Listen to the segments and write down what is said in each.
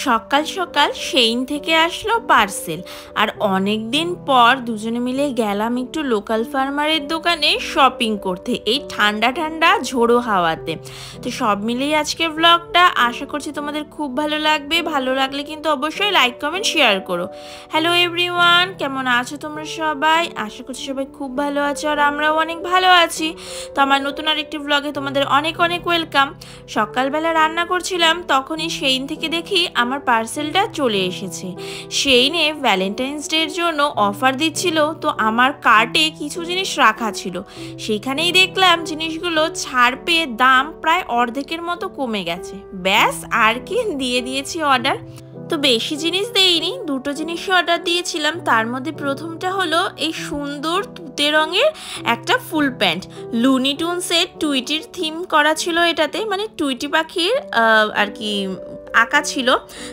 সকাল সকাল সেইন থেকে আসলো পার্সেল। আর অনেক দিন পর দুজনে মিলে গেলাম একটু লোকাল ফার্মারের দোকানে শপিং করতে, এই ঠান্ডা ঠান্ডা ঝোড়ো হাওয়াতে। তো সব মিলেই আজকের ব্লগটা, আশা করছি তোমাদের খুব ভালো লাগবে। ভালো লাগলে কিন্তু অবশ্যই লাইক কমেন্ট শেয়ার করো। হ্যালো এভরিওয়ান, কেমন আছো তোমরা সবাই? আশা করছি সবাই খুব ভালো আছো, আর আমরাও অনেক ভালো আছি। তো আমার নতুন আরেকটি ব্লগে তোমাদের অনেক অনেক ওয়েলকাম। সকালবেলা রান্না করছিলাম, তখনই সেইন থেকে দেখি আমার পার্সেলটা চলে এসেছে। সেইনে ভ্যালেন্টাইন্স ডের জন্য অফার দিচ্ছিল, তো আমার কার্টে কিছু জিনিস রাখা ছিল। সেইখানেই দেখলাম জিনিসগুলো ছাড় পেয়ে দাম প্রায় অর্ধেকের মতো কমে গেছে। ব্যাস আর কি, দিয়ে দিয়েছি অর্ডার। তো বেশি জিনিস দেইনি, দুটো জিনিসই অর্ডার দিয়েছিলাম। তার মধ্যে প্রথমটা হলো এই সুন্দর তুতে রঙের একটা ফুল প্যান্ট। লুনি টুনসের টুইটির থিম করা ছিল এটাতে, মানে টুইটি পাখির আর কি আঁকা ছিল।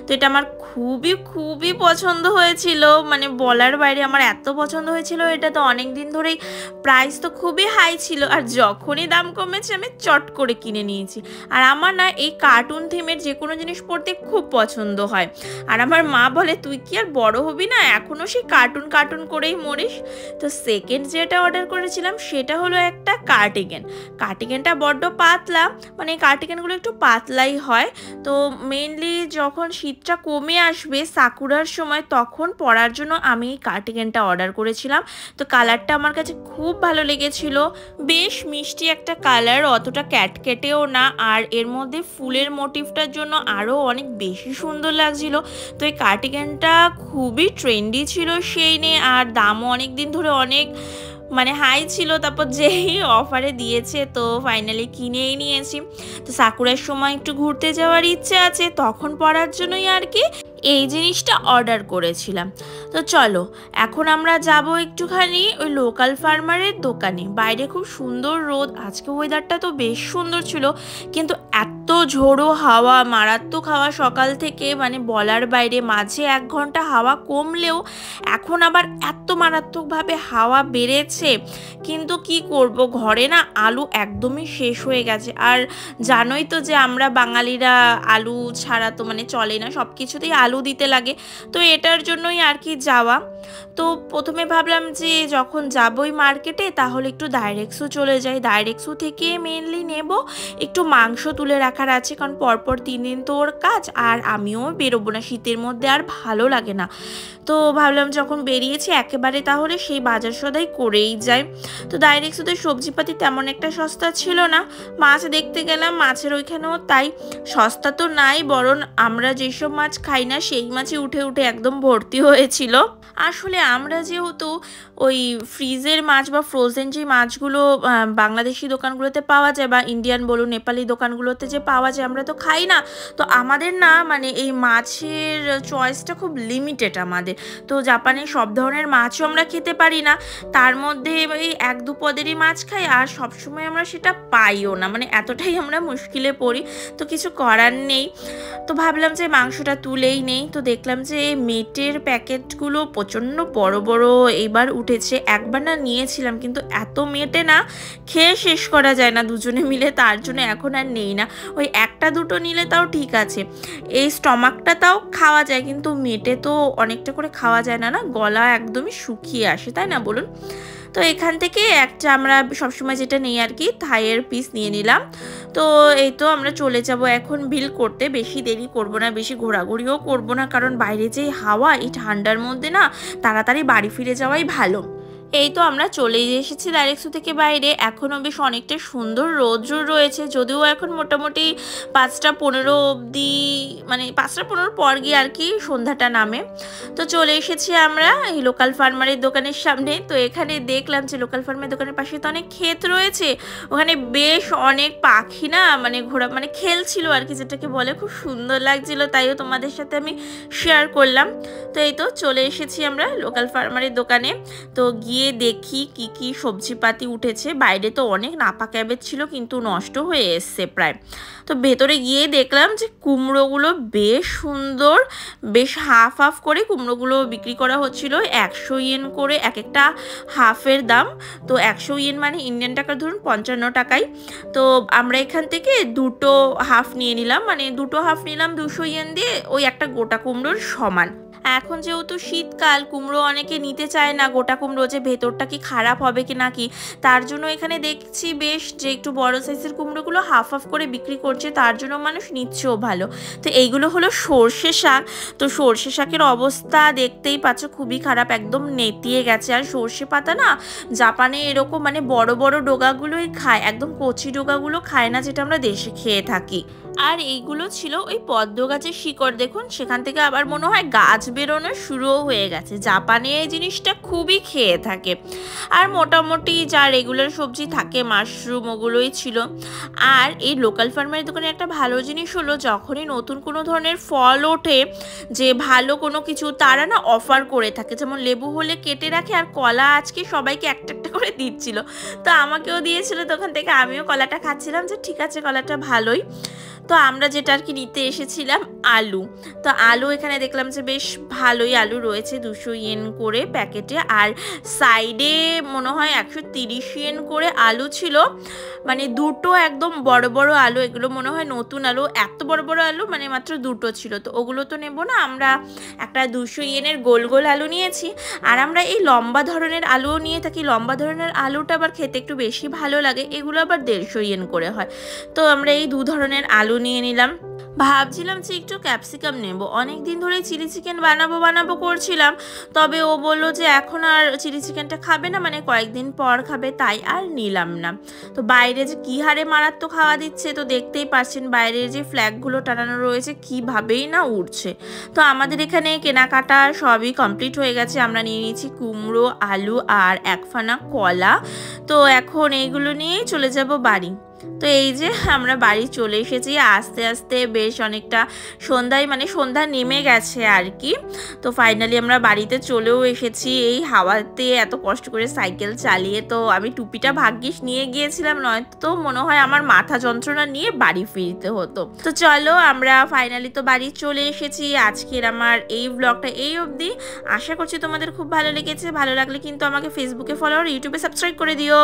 তো এটা আমার খুবই খুবই পছন্দ হয়েছিল, মানে বলার বাইরে আমার এত পছন্দ হয়েছিল। এটা তো অনেক দিন ধরেই প্রাইস তো খুবই হাই ছিল, আর যখনই দাম কমেছে আমি চট করে কিনে নিয়েছি। আর আমার না এই কার্টুন থিমের যে কোনো জিনিস পড়তে খুব পছন্দ হয়। আর আমার মা বলে, তুই কি আর বড় হবি না, এখনও সেই কার্টুন কার্টুন করেই মরিস। তো সেকেন্ড যেটা অর্ডার করেছিলাম সেটা হলো একটা কার্টিগেন। কার্টিগেনটা বড্ড পাতলা, মানে কার্টিগেনগুলো একটু পাতলাই হয়। তো মেনলি যখন শীতটা কমে আসবে সাকুরার সময়, তখন পরার জন্য আমি এই কার্টিগেনটা অর্ডার করেছিলাম। তো কালারটা আমার কাছে খুব ভালো লেগেছিল, বেশ মিষ্টি একটা কালার, অতটা ক্যাটকেটেও না। আর এর মধ্যে ফুলের মোটিভটার জন্য আরও অনেক বেশি সুন্দর লাগছিল। তো এই কার্টিগেনটা খুবই ট্রেন্ডি ছিল সেইনে, আর দামও অনেক দিন ধরে অনেক মানে হাই ছিল। তারপর যেই অফারে দিয়েছে তো ফাইনালি কিনেই নিয়েছি। তো সাকুরার সময় একটু ঘুরতে যাওয়ার ইচ্ছে আছে, তখন পরার জন্যই আর কি এই জিনিসটা অর্ডার করেছিলাম। তো চলো এখন আমরা যাব একটুখানি ওই লোকাল ফার্মারের দোকানে। বাইরে খুব সুন্দর রোদ, আজকে ওয়েদারটা তো বেশ সুন্দর ছিল, কিন্তু এত ঝোড়ো হাওয়া, মারাত্মক হাওয়া সকাল থেকে, মানে বলার বাইরে। মাঝে 1 ঘন্টা হাওয়া কমলেও এখন আবার এত মারাত্মকভাবে হাওয়া বেড়েছে। কিন্তু কি করব, ঘরে না আলু একদমই শেষ হয়ে গেছে। আর জানোই তো যে আমরা বাঙালিরা আলু ছাড়া তো মানে চলে না, সব কিছুতেই আলু দিতে লাগে। তো এটার জন্যই আর কি যাওয়া। তো প্রথমে ভাবলাম যে যখন যাবই মার্কেটে তাহলে একটু ডাইরেক্সও চলে যাই। ডাইরেক্সও থেকে মেনলি নেব একটু মাংস তুলে রাখার আছে, কারণ পরপর 3 দিন তো ওর কাজ, আর আমিও বেরোবো না শীতের মধ্যে, আর ভালো লাগে না। তো ভাবলাম যখন বেরিয়েছি একেবারে তাহলে সেই বাজার সদাই করেই যাই। তো ডাইরেক্ট ওদের সবজিপাতি তেমন একটা সস্তা ছিল না। মাছ দেখতে গেলাম, মাছের ওইখানেও তাই, সস্তা তো নাই, বরং আমরা যেসব মাছ খাই না সেই মাছই উঠে উঠে একদম ভর্তি হয়েছিল। আসলে আমরা যেহেতু ওই ফ্রিজের মাছ বা ফ্রোজেন যে মাছগুলো বাংলাদেশি দোকানগুলোতে পাওয়া যায়, বা ইন্ডিয়ান বলুন নেপালি দোকানগুলোতে যে পাওয়া যায়, আমরা তো খাই না। তো আমাদের না মানে এই মাছের চয়েসটা খুব লিমিটেড আমাদের। তো জাপানের সব ধরনের মাছও আমরা খেতে পারি না, তার মধ্যে এই 1-2 পদেরই মাছ খাই, আর সবসময় আমরা সেটা পাইও না, মানে এতটাই আমরা মুশকিলে পড়ি। তো কিছু করার নেই। তো ভাবলাম যে মাংসটা তুলেই নেই। তো দেখলাম যে মেটের প্যাকেটগুলো প্রচণ্ড বড় বড় এইবার উঠেছে। একবার না নিয়েছিলাম, কিন্তু এত মেটে না খেয়ে শেষ করা যায় না দুজনে মিলে, তার জন্য এখন আর নেই না। ওই 1-2 নিলে তাও ঠিক আছে, এই স্টমাকটা তাও খাওয়া যায়, কিন্তু মেটে তো অনেকটা করে খাওয়া যায় না, না গলা একদমই শুকিয়ে আসে, তাই না বলুন? তো এখান থেকে একটা আমরা সবসময় যেটা নেই আর কি, থাইয়ের পিস নিয়ে নিলাম। তো এই তো আমরা চলে যাব এখন বিল করতে। বেশি দেরি করব না, বেশি ঘোরাঘুরিও করব না, কারণ বাইরে যে হাওয়া, এই ঠান্ডার মধ্যে না তাড়াতাড়ি বাড়ি ফিরে যাওয়াই ভালো। এই তো আমরা চলেই এসেছি ডাইরেক্সো থেকে বাইরে। এখনও বেশ অনেকটা সুন্দর রোদ রয়েছে, যদিও এখন মোটামুটি 5টা 15 অবধি, মানে 5টা 15 পর গিয়ে আর কি সন্ধ্যাটা নামে। তো চলে এসেছি আমরা এই লোকাল ফার্মারের দোকানের সামনে। তো এখানে দেখলাম যে লোকাল ফার্মারের দোকানের পাশে তো অনেক ক্ষেত রয়েছে, ওখানে বেশ অনেক পাখি না মানে ঘোরা মানে খেলছিল আর কি, যেটাকে বলে, খুব সুন্দর লাগছিল, তাইও তোমাদের সাথে আমি শেয়ার করলাম। তো এই তো চলে এসেছি আমরা লোকাল ফার্মারের দোকানে। তো গিয়ে গিয়ে দেখি কি কি সবজিপাতি উঠেছে। বাইরে তো অনেক নাপা ক্যাবেজ ছিল কিন্তু নষ্ট হয়ে এসছে প্রায়। তো ভেতরে গিয়ে দেখলাম যে কুমড়োগুলো বেশ সুন্দর, বেশ হাফ হাফ করে কুমড়োগুলো বিক্রি করা হচ্ছিল। 100 ইয়েন করে এক একটা হাফের দাম। তো 100 ইয়েন মানে ইন্ডিয়ান টাকা ধরুন 55 টাকায়। তো আমরা এখান থেকে দুটো হাফ নিয়ে নিলাম, মানে দুটো হাফ নিলাম 200 ইয়েন দিয়ে, ওই একটা গোটা কুমড়োর সমান। এখন যেহেতু শীতকাল, কুমড়ো অনেকে নিতে চায় না গোটা কুমড়ো, যে ভেতরটা কি খারাপ হবে কি নাকি, তার জন্য এখানে দেখছি বেশ যে একটু বড় সাইজের কুমড়োগুলো হাফ হাফ করে বিক্রি করছে, তার জন্য মানুষ নিচ্ছেও ভালো। তো এইগুলো হলো সর্ষে শাক। তো সর্ষে শাকের অবস্থা দেখতেই পাচ্ছ খুবই খারাপ, একদম নেতিয়ে গেছে। আর সর্ষে পাতা না জাপানে এরকম মানে বড় বড় ডোগাগুলোই খায়, একদম কচি ডোগাগুলো খায় না, যেটা আমরা দেশে খেয়ে থাকি। আর এইগুলো ছিল ওই পদ্ম গাছের শিকড়, দেখুন সেখান থেকে আবার মনে হয় গাছ বেরোনো শুরুও হয়ে গেছে। জাপানে এই জিনিসটা খুবই খেয়ে থাকে। আর মোটামুটি যা রেগুলার সবজি থাকে মাশরুম ওগুলোই ছিল। আর এই লোকাল ফার্মের দোকানে একটা ভালো জিনিস হলো, যখনই নতুন কোনো ধরনের ফল ওঠে যে ভালো কোনো কিছু, তারা না অফার করে থাকে। যেমন লেবু হলে কেটে রাখে, আর কলা আজকে সবাইকে একটা একটা করে দিচ্ছিল, তো আমাকেও দিয়েছিল। তখন থেকে আমিও কলাটা খাচ্ছিলাম যে ঠিক আছে কলাটা ভালোই। তো আমরা যেটা আর কি নিতে এসেছিলাম আলু। তো আলু এখানে দেখলাম যে বেশ ভালোই আলু রয়েছে, 200 ইয়েন করে প্যাকেটে। আর সাইডে মনে হয় 130 ইয়েন করে আলু ছিল, মানে দুটো একদম বড় বড় আলু। এগুলো মনে হয় নতুন আলু, এত বড় বড় আলু মানে মাত্র দুটো ছিল। তো ওগুলো তো নেব না, আমরা একটা 200 ইয়েনের গোল গোল আলু নিয়েছি। আর আমরা এই লম্বা ধরনের আলুও নিয়ে থাকি, লম্বা ধরনের আলুটা আবার খেতে একটু বেশি ভালো লাগে, এগুলো আবার 150 ইয়েন করে হয়। তো আমরা এই দু ধরনের আলু নিয়ে নিলাম। ভাবছিলাম যে একটু ক্যাপসিকাম নেব, অনেক দিন ধরে চিলি চিকেন বানাবো করছিলাম, তবে ও বললো যে এখন আর চিলি চিকেনটা খাবে না, মানে কয়েকদিন পর খাবে, তাই আর নিলাম না। তো বাইরে যে কী হারে মারাত্মক খাওয়া দিচ্ছে, তো দেখতেই পাচ্ছেন বাইরের যে ফ্ল্যাগগুলো টানানো রয়েছে কীভাবেই না উঠছে। তো আমাদের এখানে কেনাকাটা সবই কমপ্লিট হয়ে গেছে। আমরা নিয়ে নিয়েছি কুমড়ো, আলু আর একফানা কলা। তো এখন এইগুলো নিয়েই চলে যাব বাড়ি। তো এই যে আমরা বাড়ি চলে এসেছি আস্তে আস্তে, বেশ অনেকটা সন্ধ্যায় মানে সন্ধ্যা নেমে গেছে আর কি। তো ফাইনালি আমরা বাড়িতে চলেও এসেছি এই হাওয়াতে, এত কষ্ট করে সাইকেল চালিয়ে। তো আমি টুপিটা ভাগ্যিস নিয়ে গিয়েছিলাম, নয়তো মনে হয় আমার মাথা যন্ত্রণা নিয়ে বাড়ি ফিরতে হতো। তো চলো আমরা ফাইনালি তো বাড়ি চলে এসেছি। আজকের আমার এই ব্লগটা এই অবধি। আশা করছি তোমাদের খুব ভালো লেগেছে। ভালো লাগলে কিন্তু আমাকে ফেসবুকে ফলো আর ইউটিউবে সাবস্ক্রাইব করে দিও।